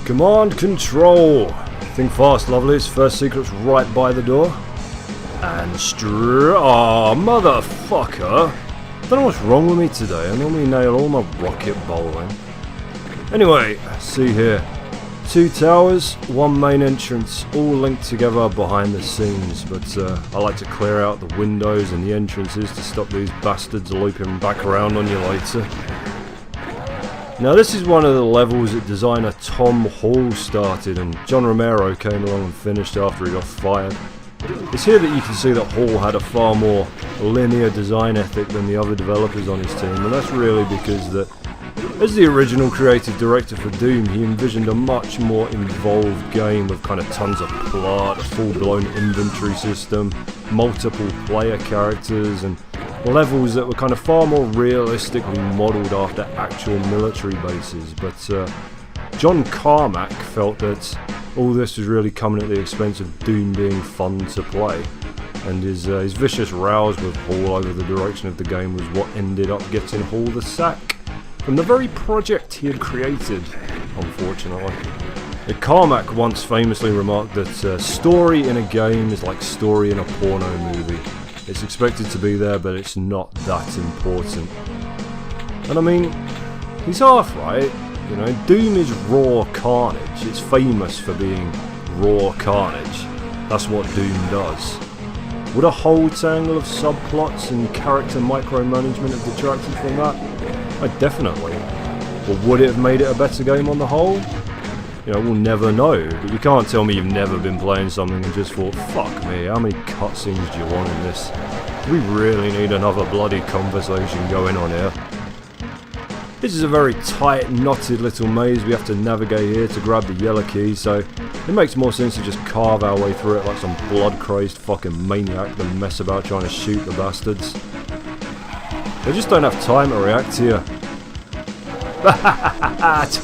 Command control. Think fast, lovelies. First secret's right by the door. And oh, motherfucker. Don't know what's wrong with me today. I normally nail all my rocket bowling. Anyway, see here. 2 towers, 1 main entrance, all linked together behind the scenes, but I like to clear out the windows and the entrances to stop these bastards looping back around on you later. Now this is one of the levels that designer Tom Hall started, and John Romero came along and finished after he got fired. It's here that you can see that Hall had a far more linear design ethic than the other developers on his team, and that's really because that as the original creative director for Doom, he envisioned a much more involved game with kind of tons of plot, a full-blown inventory system, multiple player characters, and levels that were kind of far more realistically modelled after actual military bases. But John Carmack felt that all this was really coming at the expense of Doom being fun to play, and his vicious rows with Hall over the direction of the game was what ended up getting Hall the sack from the very project he had created, unfortunately. Carmack once famously remarked that story in a game is like story in a porno movie. It's expected to be there, but it's not that important. And I mean, he's half right. You know, Doom is raw carnage. It's famous for being raw carnage. That's what Doom does. Would a whole tangle of subplots and character micromanagement have detracted from that? Definitely. But would it have made it a better game on the whole? You know, we'll never know. But you can't tell me you've never been playing something and just thought, fuck me, how many cutscenes do you want in this? Do we really need another bloody conversation going on here? This is a very tight, knotted little maze we have to navigate here to grab the yellow key, so it makes more sense to just carve our way through it like some blood-crazed fucking maniac than mess about trying to shoot the bastards. They just don't have time to react here.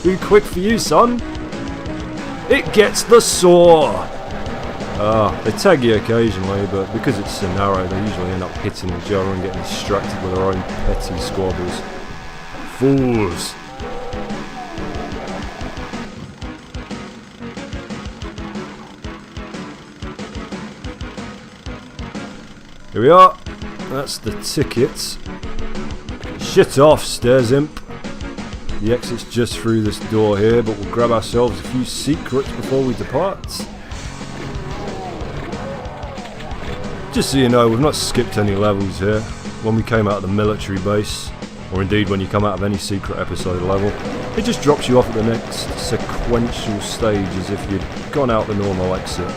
Too quick for you, son. It gets the saw. They tag you occasionally, but because it's scenario, they usually end up hitting each other and getting distracted with their own petty squabbles. Fools. Here we are. That's the ticket. Shit off, stairs imp. The exit's just through this door here, but we'll grab ourselves a few secrets before we depart. Just so you know, we've not skipped any levels here. When we came out of the military base, or indeed when you come out of any secret episode level, it just drops you off at the next sequential stage as if you'd gone out the normal exit.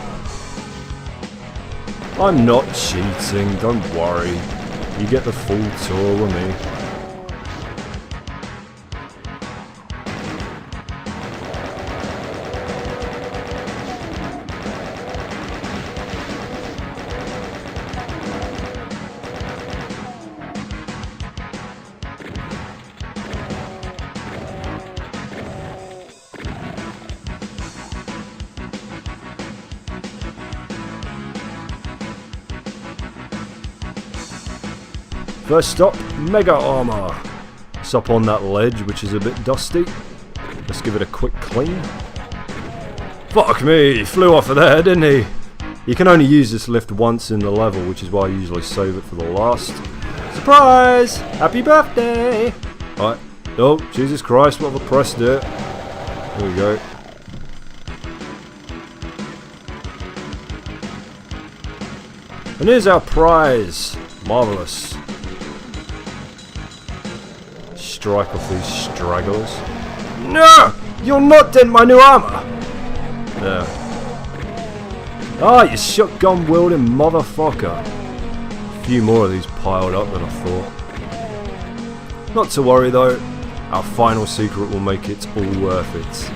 I'm not cheating, don't worry. You get the full tour with me. First stop, Mega Armor. It's up on that ledge, which is a bit dusty. Let's give it a quick clean. Fuck me, he flew off of there, didn't he? You can only use this lift once in the level, which is why I usually save it for the last. Surprise! Happy birthday! Alright. Oh, Jesus Christ, what have I pressed it? Here we go. And here's our prize. Marvellous. Strike off these stragglers. No! You'll not dent my new armor! There. Ah, you shotgun wielding motherfucker. A few more of these piled up than I thought. Not to worry though, our final secret will make it all worth it.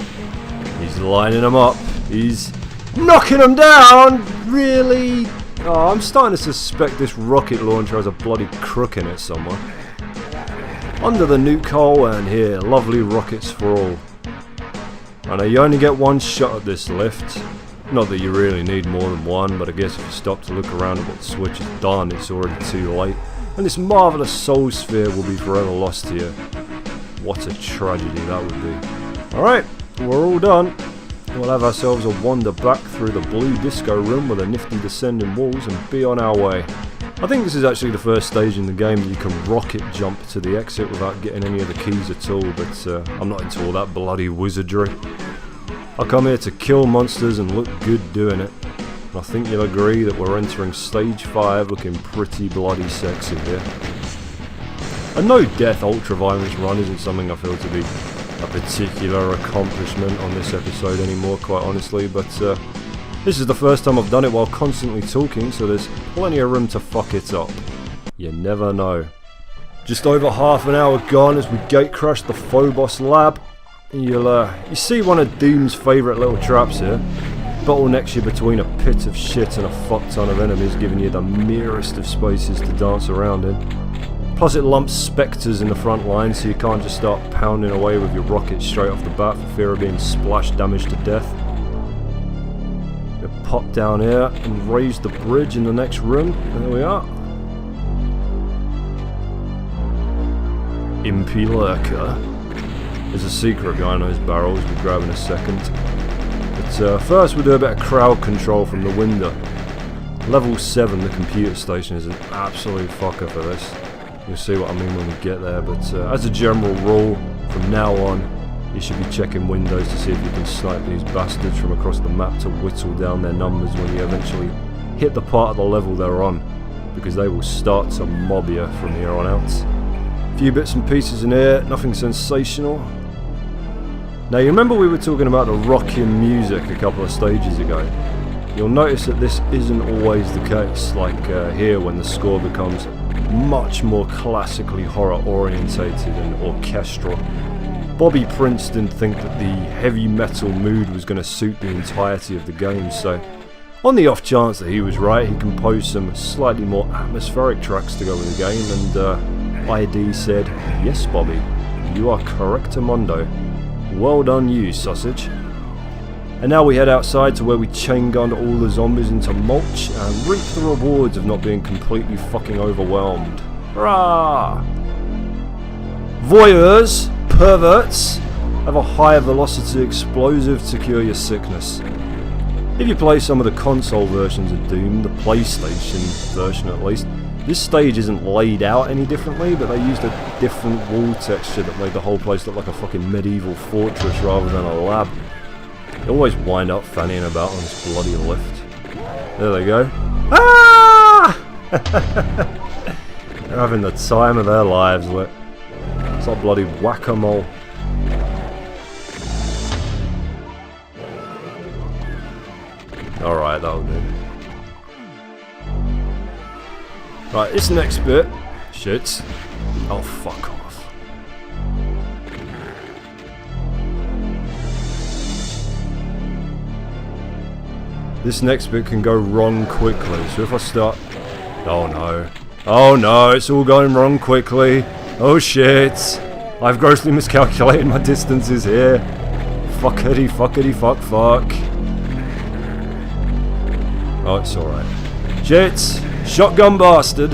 He's lining them up. He's knocking them down! Really? Oh, I'm starting to suspect this rocket launcher has a bloody crook in it somewhere. Under the nuke hole, and here, lovely rockets for all. I know you only get one shot at this lift. Not that you really need more than one, but I guess if you stop to look around at what the switch has done, it's already too late. And this marvellous soul sphere will be forever lost here. What a tragedy that would be. Alright, we're all done. We'll have ourselves a wander back through the blue disco room with the nifty descending walls and be on our way. I think this is actually the first stage in the game that you can rocket jump to the exit without getting any of the keys at all, but I'm not into all that bloody wizardry. I come here to kill monsters and look good doing it. And I think you'll agree that we're entering stage 5 looking pretty bloody sexy here. A no death ultra violence run isn't something I feel to be a particular accomplishment on this episode anymore, quite honestly, but this is the first time I've done it while constantly talking, so there's plenty of room to fuck it up. You never know. Just over half an hour gone as we gate crash the Phobos lab. You see one of Doom's favourite little traps here. Bottlenecks you between a pit of shit and a fuck ton of enemies, giving you the merest of spaces to dance around in. Plus it lumps spectres in the front line, so you can't just start pounding away with your rockets straight off the bat for fear of being splash damaged to death. You pop down here and raise the bridge in the next room. There we are. Impy Lurker. There's a secret guy on those barrels we'll grab in a second. But first we'll do a bit of crowd control from the window. Level 7, the computer station, is an absolute fucker for this. You'll see what I mean when we get there, but as a general rule, from now on, you should be checking windows to see if you can snipe these bastards from across the map to whittle down their numbers when you eventually hit the part of the level they're on, because they will start to mob you from here on out. A few bits and pieces in here, nothing sensational. Now you remember we were talking about the rocking music a couple of stages ago. You'll notice that this isn't always the case, like here when the score becomes much more classically horror orientated and orchestral. Bobby Prince didn't think that the heavy metal mood was going to suit the entirety of the game, so on the off chance that he was right, he composed some slightly more atmospheric tracks to go with the game, and ID said, "Yes, Bobby, you are correctamundo. Well done you, sausage." And now we head outside to where we chain gunned all the zombies into mulch and reap the rewards of not being completely fucking overwhelmed. Hurrah! Voyeurs, perverts, have a higher velocity explosive to cure your sickness. If you play some of the console versions of Doom, the PlayStation version at least, this stage isn't laid out any differently, but they used a different wall texture that made the whole place look like a fucking medieval fortress rather than a lab. You always wind up fannying about on this bloody lift. There they go. Ah! They're having the time of their lives, look. It's like bloody whack-a-mole. Alright, that'll do. Right, this next bit. Shit. Oh, fuck off. This next bit can go wrong quickly, so if I start... Oh no. Oh no, it's all going wrong quickly. Oh shit. I've grossly miscalculated my distances here. Fuckity fuckity fuck fuck. Oh, it's alright. Shit. Shotgun bastard.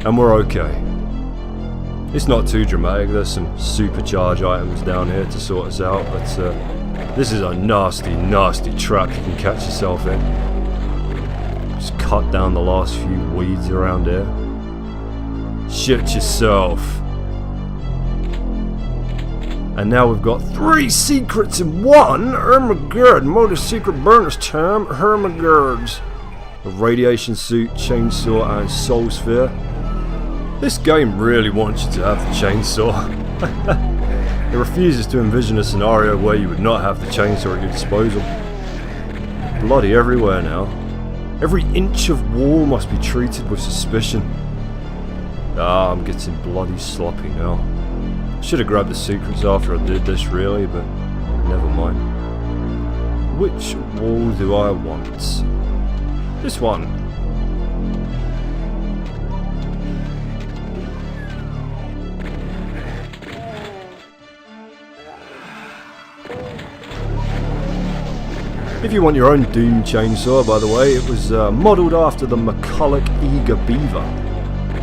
And we're okay. It's not too dramatic, there's some supercharge items down here to sort us out, but this is a nasty, nasty trap you can catch yourself in. Just cut down the last few weeds around here. Shit yourself. And now we've got 3 secrets in one! Oh my god, more secret bonus time, oh my god. A radiation suit, chainsaw and soul sphere. This game really wants you to have the chainsaw. It refuses to envision a scenario where you would not have the chainsaw at your disposal. Bloody everywhere now. Every inch of wall must be treated with suspicion. Ah, I'm getting bloody sloppy now. Should have grabbed the secrets after I did this really, but never mind. Which wall do I want? This one. If you want your own Doom chainsaw, by the way, it was modelled after the McCulloch Eager Beaver.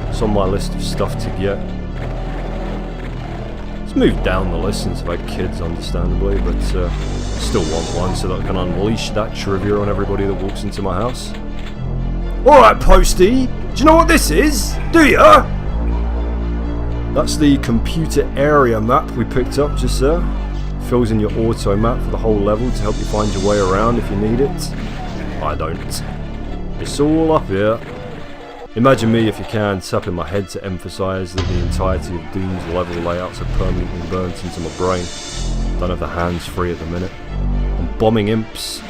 It's on my list of stuff to get. It's It's moved down the list since I've had kids, understandably, but still want one so that I can unleash that trivia on everybody that walks into my house. Alright, Posty, do you know what this is? Do ya? That's the computer area map we picked up just there. Fills in your auto map for the whole level to help you find your way around if you need it. I don't. It's all up here. Imagine me, if you can, tapping my head to emphasise that the entirety of Doom's level layouts are permanently burnt into my brain. Don't have the hands free at the minute. I'm bombing imps.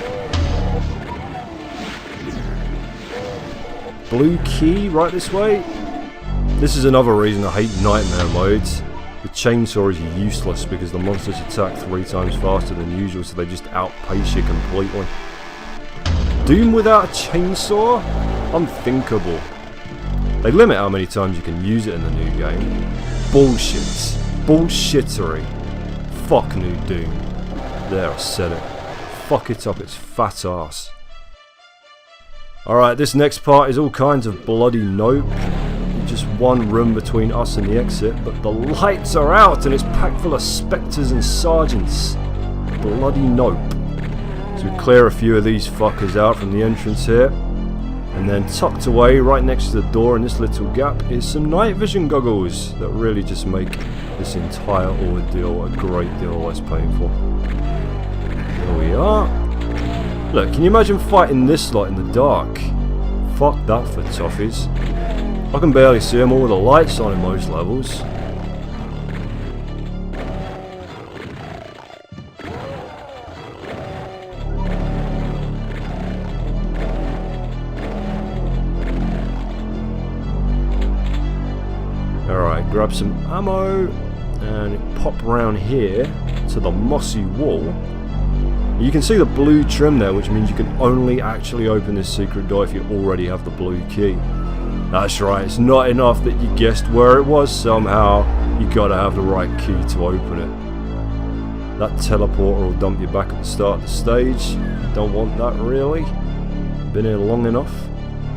Blue key right this way. This is another reason I hate nightmare modes. The chainsaw is useless because the monsters attack 3 times faster than usual, so they just outpace you completely. Doom without a chainsaw? Unthinkable. They limit how many times you can use it in the new game. Bullshit. Bullshittery. Fuck new Doom. There, I said it. Fuck it up its fat ass. Alright, this next part is all kinds of bloody nope. Just one room between us and the exit, but the lights are out and it's packed full of spectres and sergeants. Bloody nope. So we clear a few of these fuckers out from the entrance here, and then tucked away right next to the door in this little gap is some night vision goggles that really just make this entire ordeal a great deal less painful. There we are. Look, can you imagine fighting this lot in the dark? Fuck that for toughies. I can barely see them all with the lights on in most levels. Alright, grab some ammo and pop around here to the mossy wall. You can see the blue trim there, which means you can only actually open this secret door if you already have the blue key. That's right, it's not enough that you guessed where it was somehow, you gotta have the right key to open it. That teleporter will dump you back at the start of the stage. Don't want that really. Been here long enough.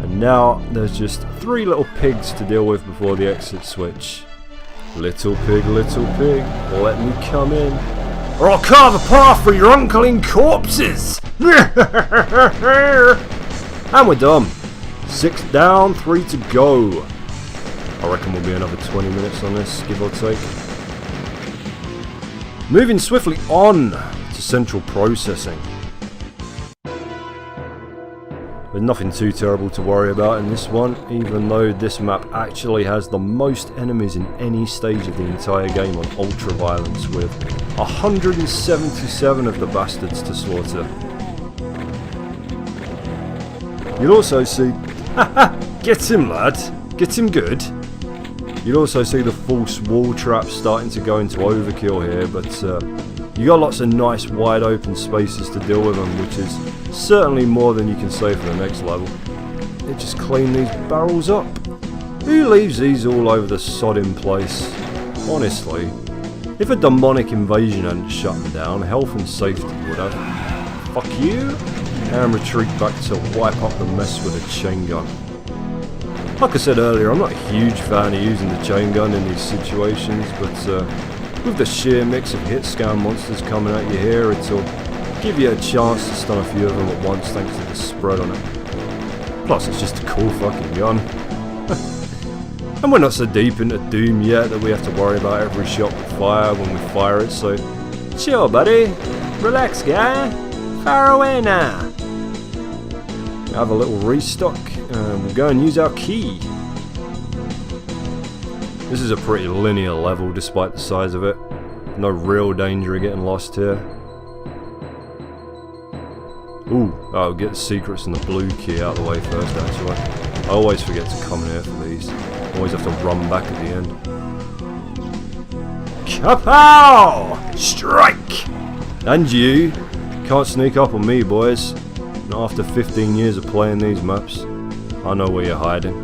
And now there's just 3 little pigs to deal with before the exit switch. Little pig, let me come in, or I'll carve a path for your unclean corpses! And we're done. 6 down, 3 to go. I reckon we'll be another 20 minutes on this, give or take. Moving swiftly on to central processing. There's nothing too terrible to worry about in this one, even though this map actually has the most enemies in any stage of the entire game on ultra violence, with 177 of the bastards to slaughter. You'll also see... Get him, lad! Get him good! You'll also see the false wall traps starting to go into overkill here, but you got lots of nice wide open spaces to deal with them, which is certainly more than you can say for the next level. They just clean these barrels up. Who leaves these all over the sodding place? Honestly, if a demonic invasion hadn't shut them down, health and safety would have. Fuck you, and retreat back to wipe up the mess with a chain gun. Like I said earlier, I'm not a huge fan of using the chain gun in these situations, but with the sheer mix of hit scan monsters coming at you here, it'll give you a chance to stun a few of them at once thanks to the spread on it. Plus, it's just a cool fucking gun. And we're not so deep into Doom yet that we have to worry about every shot we fire when we fire it, so chill, buddy. Relax, guy. Fire away now. Have a little restock, and we'll go and use our key. This is a pretty linear level despite the size of it. No real danger of getting lost here. Ooh, I'll get the secrets and the blue key out of the way first actually. I always forget to come in here for these. Always have to run back at the end. Kapow! Strike! And you! Can't sneak up on me, boys. Not after 15 years of playing these maps. I know where you're hiding.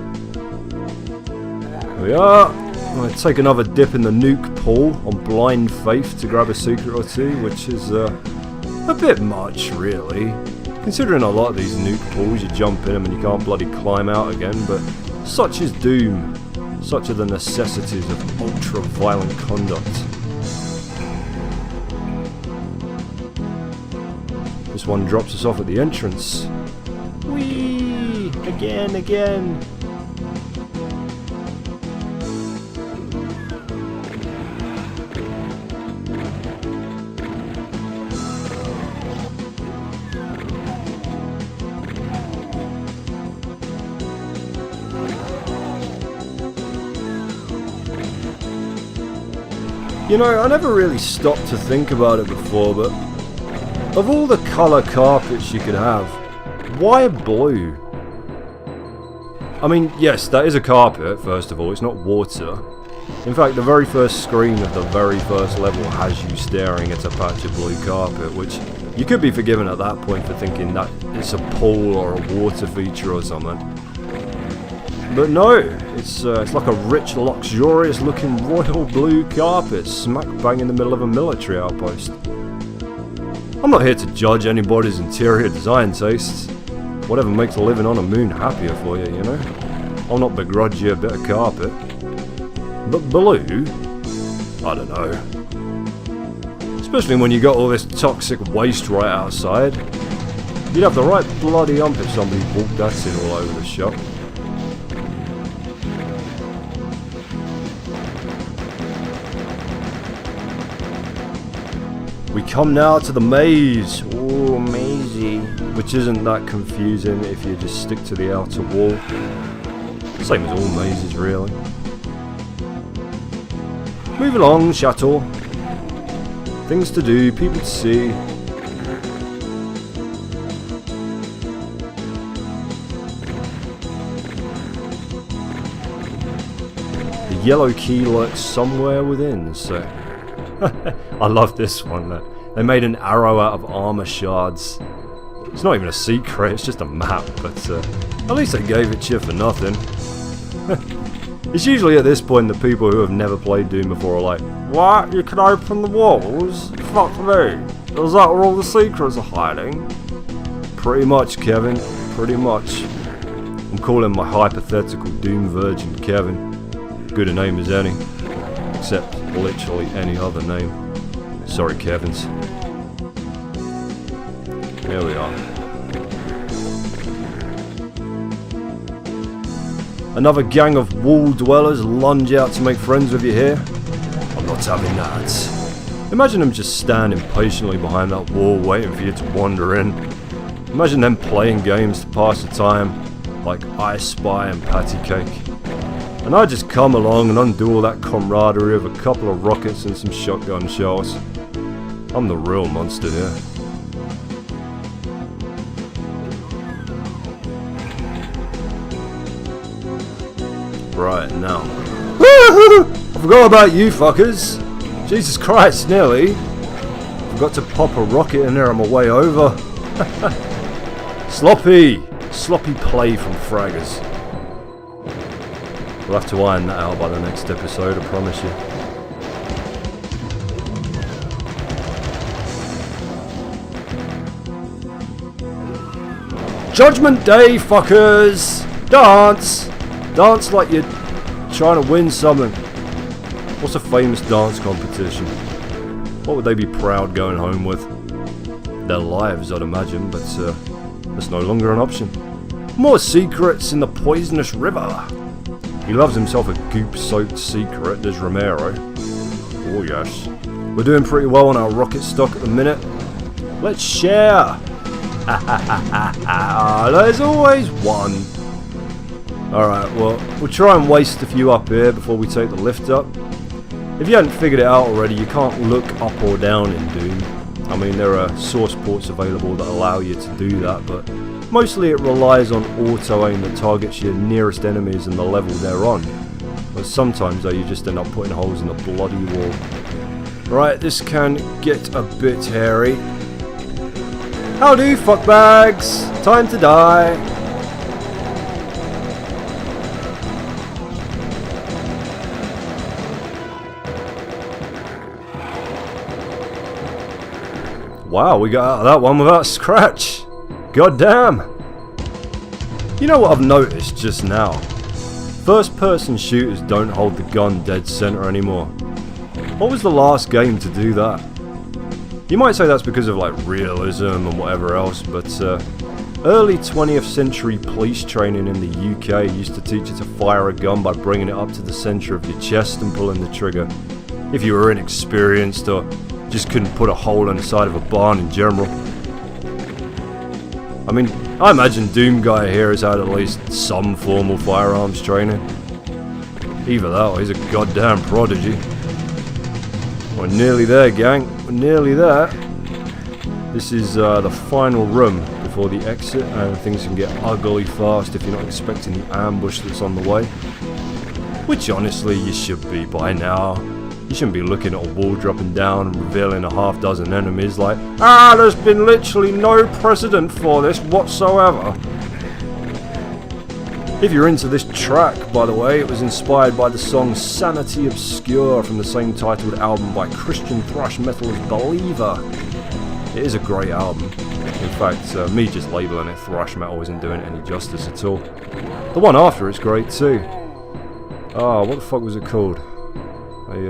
Here we are. I'm going to take another dip in the nuke pool on blind faith to grab a secret or two, which is a bit much, really. Considering a lot of these nuke pools, you jump in them and you can't bloody climb out again, but such is Doom. Such are the necessities of ultra-violent conduct. this one drops us off at the entrance. Whee! Again. You know, I never really stopped to think about it before, but of all the colour carpets you could have, why blue? I mean, yes, that is a carpet, first of all, it's not water. In fact, the very first screen of the very first level has you staring at a patch of blue carpet, which you could be forgiven at that point for thinking that it's a pool or a water feature or something. But no, it's like a rich, luxurious looking royal blue carpet smack bang in the middle of a military outpost. I'm not here to judge anybody's interior design tastes. Whatever makes living on a moon happier for you, you know? I'll not begrudge you a bit of carpet. But blue? I don't know. Especially when you got all this toxic waste right outside. You'd have the right bloody ump if somebody walked that in all over the shop. We come now to the maze. Ooh, mazy. Which isn't that confusing if you just stick to the outer wall. Same as all mazes, really. Move along, Chateau. Things to do, people to see. The yellow key lurks somewhere within, so... I love this one. They made an arrow out of armor shards. It's not even a secret, it's just a map, but at least they gave it to you for nothing. It's usually at this point the people who have never played Doom before are like, what? You can open the walls? Fuck me. Is that where all the secrets are hiding? Pretty much, Kevin. Pretty much. I'm calling my hypothetical Doom virgin Kevin. Good a name as any. Except literally any other name. Sorry, Kevins. Here we are. Another gang of wall dwellers lunge out to make friends with you here. I'm not having that. Imagine them just standing patiently behind that wall waiting for you to wander in. Imagine them playing games to pass the time, like I Spy and Patty Cake. And I just come along and undo all that camaraderie of a couple of rockets and some shotgun shells. I'm the real monster here. Right, now. I forgot about you fuckers! Jesus Christ, nearly. Forgot to pop a rocket in there on my way over. Sloppy play from fraggers. We'll have to iron that out by the next episode, I promise you. Judgment Day, fuckers! Dance! Dance like you're trying to win something. What's a famous dance competition? What would they be proud going home with? Their lives, I'd imagine, but that's no longer an option. More secrets in the poisonous river. He loves himself a goop-soaked secret, does Romero. Oh yes. We're doing pretty well on our rocket stock at the minute. Let's share! There's always one. Alright, well, we'll try and waste a few up here before we take the lift up. If you hadn't figured it out already, you can't look up or down in Doom. I mean, there are source ports available that allow you to do that, but mostly it relies on auto-aim that targets your nearest enemies and the level they're on. But sometimes though, you just end up putting holes in the bloody wall. Right, this can get a bit hairy. Howdy, fuckbags! Time to die! Wow, we got out of that one without a scratch. God damn. You know what I've noticed just now? First person shooters don't hold the gun dead center anymore. What was the last game to do that? You might say that's because of like realism and whatever else, but early 20th century police training in the UK used to teach you to fire a gun by bringing it up to the centre of your chest and pulling the trigger. If you were inexperienced or just couldn't put a hole in the side of a barn in general. I mean, I imagine Doom Guy here has had at least some formal firearms training. Either that or he's a goddamn prodigy. We're nearly there, gang. We're nearly there. This is the final room before the exit, and things can get ugly fast if you're not expecting the ambush that's on the way. Which honestly you should be by now. You shouldn't be looking at a wall dropping down and revealing a half dozen enemies like, there's been literally no precedent for this whatsoever. If you're into this track, by the way, it was inspired by the song Sanity Obscure from the same titled album by Christian thrash metalist Believer. It is a great album. In fact, me just labelling it thrash metal isn't doing it any justice at all. The one after it's great too. What the fuck was it called? They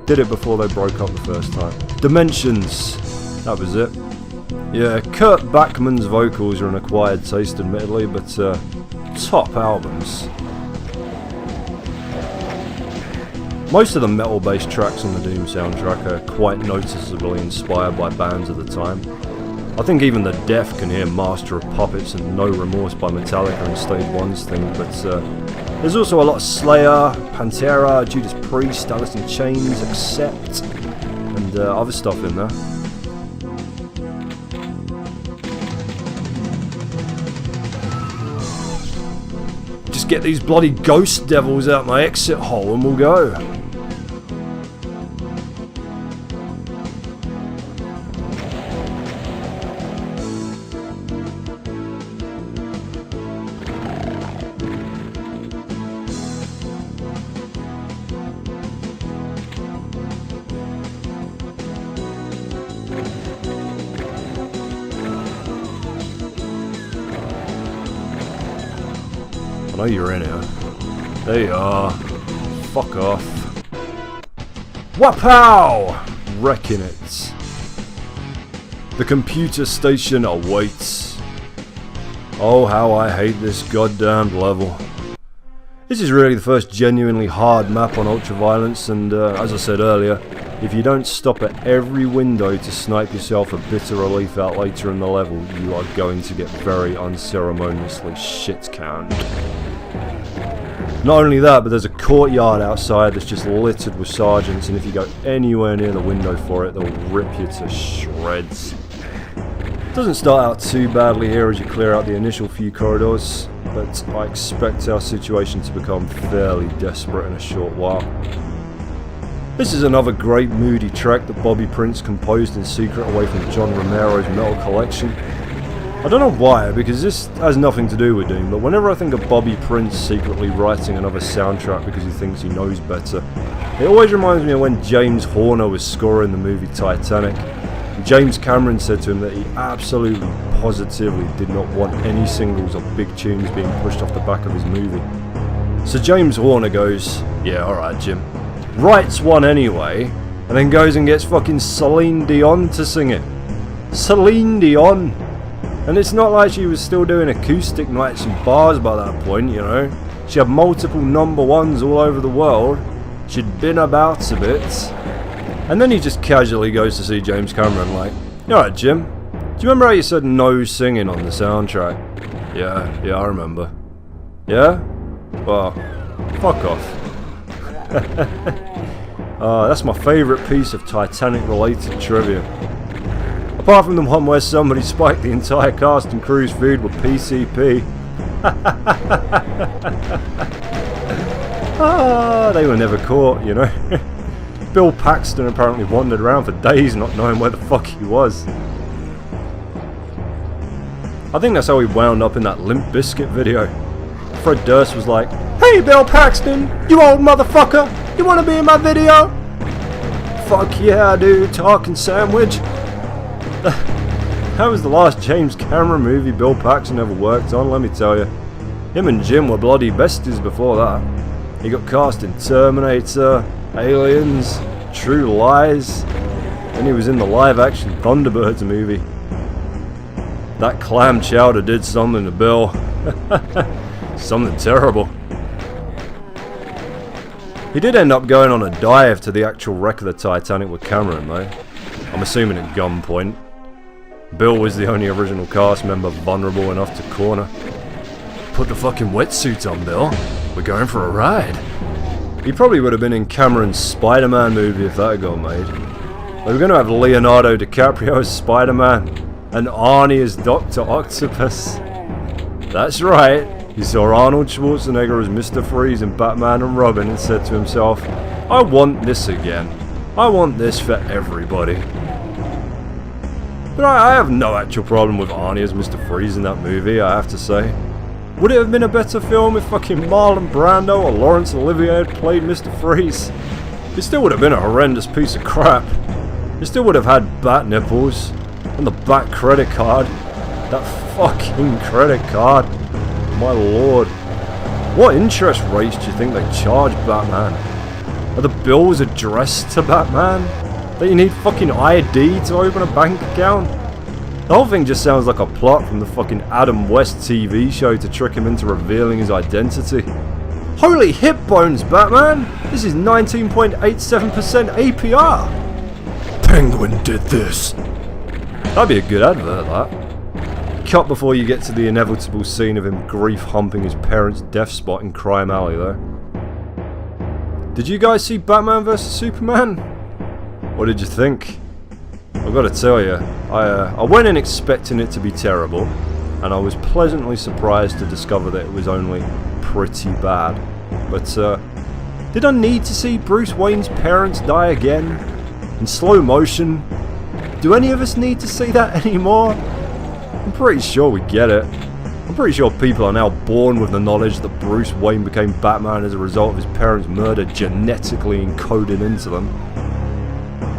did it before they broke up the first time. Dimensions! That was it. Yeah, Kurt Bachmann's vocals are an acquired taste admittedly, but top albums. Most of the metal-based tracks on the Doom soundtrack are quite noticeably inspired by bands of the time. I think even the deaf can hear Master of Puppets and No Remorse by Metallica and Stage 1's thing, but there's also a lot of Slayer, Pantera, Judas Priest, Alice in Chains, Accept, and other stuff in there. Just get these bloody ghost devils out my exit hole and we'll go. I know you're in here. There you are. Fuck off. Wapow! Wrecking it. The computer station awaits. Oh, how I hate this goddamned level. This is really the first genuinely hard map on Ultraviolence, and as I said earlier, if you don't stop at every window to snipe yourself a bitter relief out later in the level, you are going to get very unceremoniously shit-canned. Not only that, but there's a courtyard outside that's just littered with sergeants, and if you go anywhere near the window for it, they'll rip you to shreds. It doesn't start out too badly here as you clear out the initial few corridors, but I expect our situation to become fairly desperate in a short while. This is another great moody track that Bobby Prince composed in secret away from John Romero's metal collection. I don't know why, because this has nothing to do with Doom, but whenever I think of Bobby Prince secretly writing another soundtrack because he thinks he knows better, it always reminds me of when James Horner was scoring the movie Titanic. And James Cameron said to him that he absolutely, positively did not want any singles or big tunes being pushed off the back of his movie. So James Horner goes, yeah, alright Jim, writes one anyway, and then goes and gets fucking Celine Dion to sing it. Celine Dion! And it's not like she was still doing acoustic nights in bars by that point, you know. She had multiple number ones all over the world. She'd been about a bit. And then he just casually goes to see James Cameron like, alright Jim, do you remember how you said no singing on the soundtrack? Yeah, I remember. Yeah? Well, fuck off. That's my favourite piece of Titanic related trivia. Apart from the one where somebody spiked the entire cast and crew's food with PCP. They were never caught, you know. Bill Paxton apparently wandered around for days not knowing where the fuck he was. I think that's how he wound up in that Limp Bizkit video. Fred Durst was like, "Hey Bill Paxton, you old motherfucker, you wanna be in my video?" Fuck yeah dude, talking sandwich. That was the last James Cameron movie Bill Paxton ever worked on, let me tell you. Him and Jim were bloody besties before that. He got cast in Terminator, Aliens, True Lies. Then he was in the live-action Thunderbirds movie. That clam chowder did something to Bill. Something terrible. He did end up going on a dive to the actual wreck of the Titanic with Cameron, though. I'm assuming at gunpoint. Bill was the only original cast member vulnerable enough to corner. Put the fucking wetsuit on, Bill. We're going for a ride. He probably would have been in Cameron's Spider-Man movie if that had got made. They were going to have Leonardo DiCaprio as Spider-Man and Arnie as Dr. Octopus. That's right. He saw Arnold Schwarzenegger as Mr. Freeze in Batman and Robin and said to himself, I want this again. I want this for everybody. But I have no actual problem with Arnie as Mr. Freeze in that movie, I have to say. Would it have been a better film if fucking Marlon Brando or Laurence Olivier had played Mr. Freeze? It still would have been a horrendous piece of crap. It still would have had bat nipples and the bat credit card. That fucking credit card. My lord. What interest rates do you think they charge Batman? Are the bills addressed to Batman? That you need fucking ID to open a bank account? The whole thing just sounds like a plot from the fucking Adam West TV show to trick him into revealing his identity. Holy hip bones, Batman! This is 19.87% APR! Penguin did this! That'd be a good advert, that. Cut before you get to the inevitable scene of him grief-humping his parents' death spot in Crime Alley, though. Did you guys see Batman vs Superman? What did you think? I've got to tell you, I went in expecting it to be terrible, and I was pleasantly surprised to discover that it was only pretty bad. But, did I need to see Bruce Wayne's parents die again? In slow motion? Do any of us need to see that anymore? I'm pretty sure we get it. I'm pretty sure people are now born with the knowledge that Bruce Wayne became Batman as a result of his parents' murder genetically encoded into them.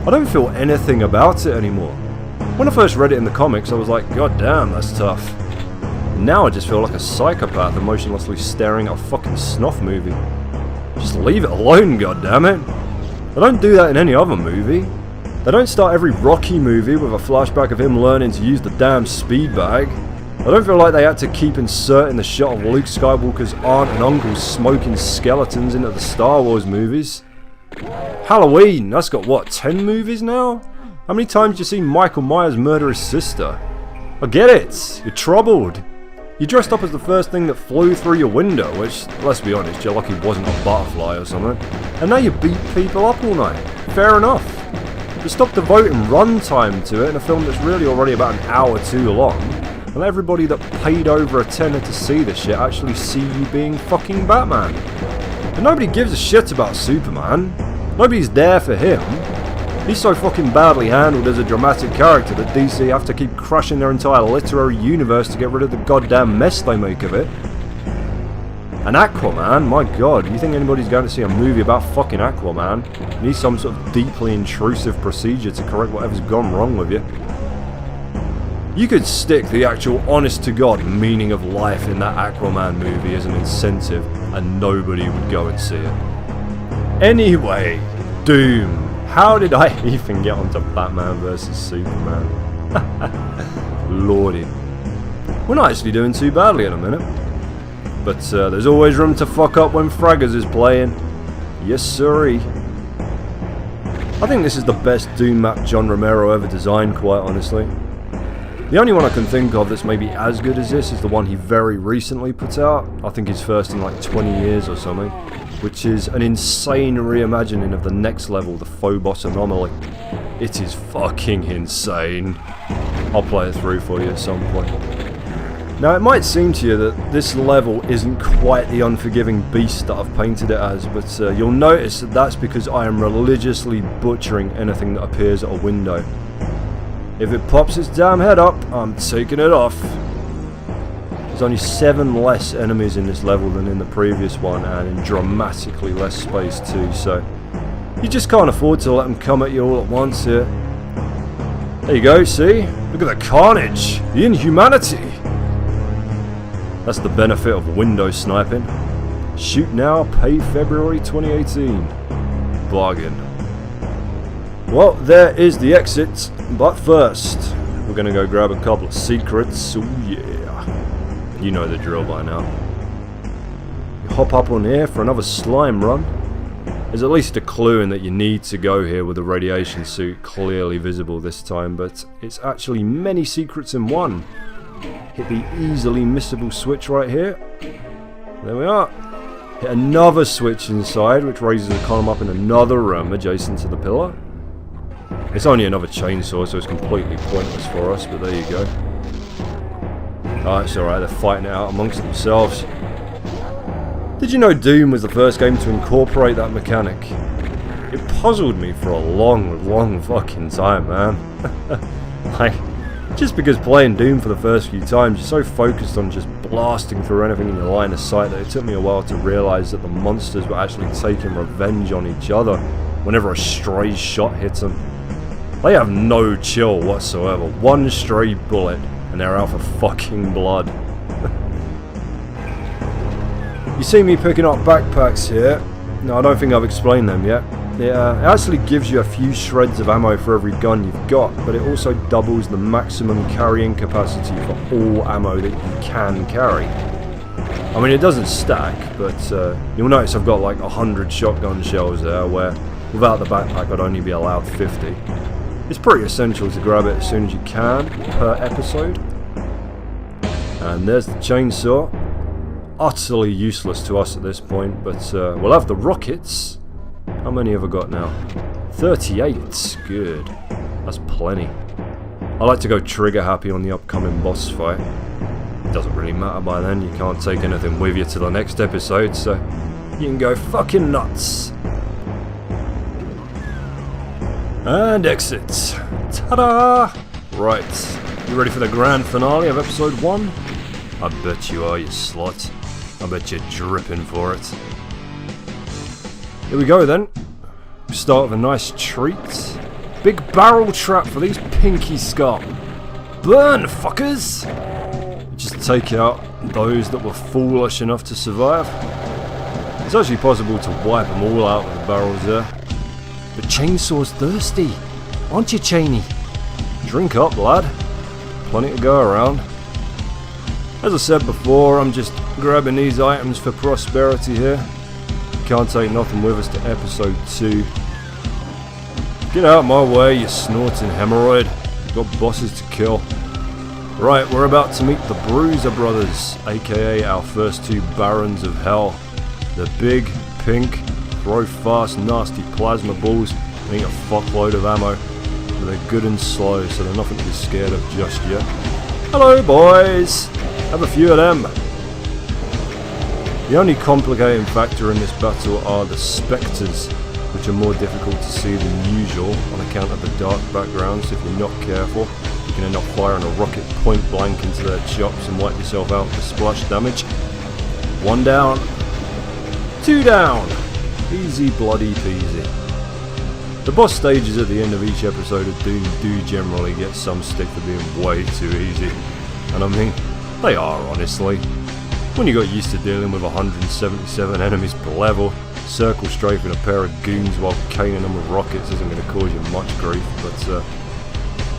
I don't feel anything about it anymore. When I first read it in the comics, I was like, God damn, that's tough. Now I just feel like a psychopath emotionlessly staring at a fucking snuff movie. Just leave it alone, goddammit. They don't do that in any other movie. They don't start every Rocky movie with a flashback of him learning to use the damn speed bag. I don't feel like they had to keep inserting the shot of Luke Skywalker's aunt and uncle smoking skeletons into the Star Wars movies. Halloween, that's got what, 10 movies now? How many times do you see Michael Myers murder his sister? I get it, you're troubled. You dressed up as the first thing that flew through your window, which, let's be honest, you're lucky wasn't a butterfly or something. And now you beat people up all night. Fair enough. But stop devoting runtime to it in a film that's really already about an hour too long. And let everybody that paid over a tenner to see this shit actually see you being fucking Batman. And nobody gives a shit about Superman. Nobody's there for him. He's so fucking badly handled as a dramatic character that DC have to keep crushing their entire literary universe to get rid of the goddamn mess they make of it. And Aquaman, my god, you think anybody's going to see a movie about fucking Aquaman? You need some sort of deeply intrusive procedure to correct whatever's gone wrong with you. You could stick the actual honest-to-God meaning of life in that Aquaman movie as an incentive, and nobody would go and see it. Anyway, Doom. How did I even get onto Batman vs Superman? Lordy. We're not actually doing too badly in a minute. But there's always room to fuck up when Fraggers is playing. Yes sirree. I think this is the best Doom map John Romero ever designed, quite honestly. The only one I can think of that's maybe as good as this is the one he very recently put out. I think his first in like 20 years or something. Which is an insane reimagining of the next level, the Phobos Anomaly. It is fucking insane. I'll play it through for you at some point. Now it might seem to you that this level isn't quite the unforgiving beast that I've painted it as, but you'll notice that that's because I am religiously butchering anything that appears at a window. If it pops its damn head up, I'm taking it off. There's only 7 less enemies in this level than in the previous one, and in dramatically less space too, so you just can't afford to let them come at you all at once here. There you go, see? Look at the carnage! The inhumanity! That's the benefit of window sniping. Shoot now, pay February 2018. Bargain. Well, there is the exit, but first, we're gonna go grab a couple of secrets. Oh yeah. You know the drill by now. You hop up on here for another slime run. There's at least a clue in that you need to go here with the radiation suit clearly visible this time, but it's actually many secrets in one. Hit the easily missable switch right here. There we are. Hit another switch inside, which raises the column up in another room adjacent to the pillar. It's only another chainsaw, so it's completely pointless for us, but there you go. Oh, it's alright, they're fighting it out amongst themselves. Did you know Doom was the first game to incorporate that mechanic? It puzzled me for a long fucking time, man. Like, just because playing Doom for the first few times, you're so focused on just blasting through anything in your line of sight that it took me a while to realise that the monsters were actually taking revenge on each other whenever a stray shot hits them. They have no chill whatsoever. One stray bullet and they're out for fucking blood. You see me picking up backpacks here. No, I don't think I've explained them yet. It actually gives you a few shreds of ammo for every gun you've got, but it also doubles the maximum carrying capacity for all ammo that you can carry. I mean, it doesn't stack, but you'll notice I've got like 100 shotgun shells there, where without the backpack I'd only be allowed 50. It's pretty essential to grab it as soon as you can per episode. And there's the chainsaw. Utterly useless to us at this point, but we'll have the rockets. How many have I got now? 38. Good. That's plenty. I like to go trigger happy on the upcoming boss fight. It doesn't really matter by then, you can't take anything with you to the next episode, so you can go fucking nuts. And exit. Ta-da! Right, you ready for the grand finale of episode 1? I bet you are, you slut. I bet you're dripping for it. Here we go then. Start with a nice treat. Big barrel trap for these pinky scum. Burn, fuckers! Just take out those that were foolish enough to survive. It's actually possible to wipe them all out with the barrels there. The chainsaw's thirsty, aren't you, Cheney? Drink up, lad. Plenty to go around. As I said before, I'm just grabbing these items for prosperity here. Can't take nothing with us to episode 2. Get out of my way, you snorting hemorrhoid. Got bosses to kill. Right, we're about to meet the Bruiser Brothers, aka our first 2 Barons of Hell. They're big, pink, throw fast, nasty plasma balls, and eat a fuckload of ammo. But they're good and slow, so they're nothing to be scared of just yet. Hello, boys! Have a few of them. The only complicating factor in this battle are the spectres, which are more difficult to see than usual on account of the dark background, so if you're not careful, you can end up firing a rocket point blank into their chops and wipe yourself out for splash damage. 1 down. 2 down. Easy bloody peasy. The boss stages at the end of each episode of Doom do generally get some stick for being way too easy. And I mean, they are, honestly. When you got used to dealing with 177 enemies per level, circle strafing a pair of goons while caning them with rockets isn't going to cause you much grief, but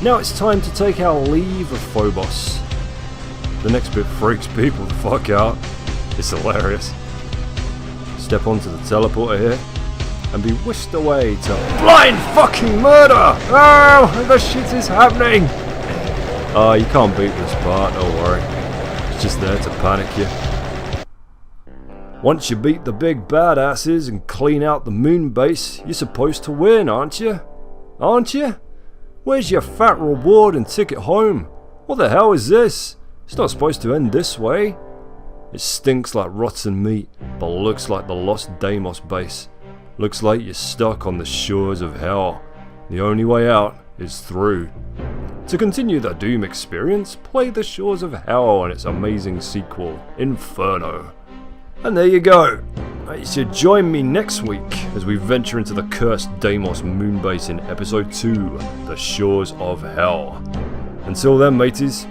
now it's time to take our leave of Phobos. The next bit freaks people the fuck out. It's hilarious. Step onto the teleporter here and be whisked away to blind fucking murder! Oh, the shit is happening! You can't beat this part, don't worry. It's just there to panic you. Once you beat the big badasses and clean out the moon base, you're supposed to win, aren't you? Aren't you? Where's your fat reward and ticket home? What the hell is this? It's not supposed to end this way. It stinks like rotten meat, but looks like the lost Deimos base. Looks like you're stuck on the shores of hell. The only way out is through. To continue the Doom experience, play The Shores of Hell and its amazing sequel, Inferno. And there you go. You should join me next week as we venture into the cursed Deimos moonbase in episode 2, The Shores of Hell. Until then, mateys,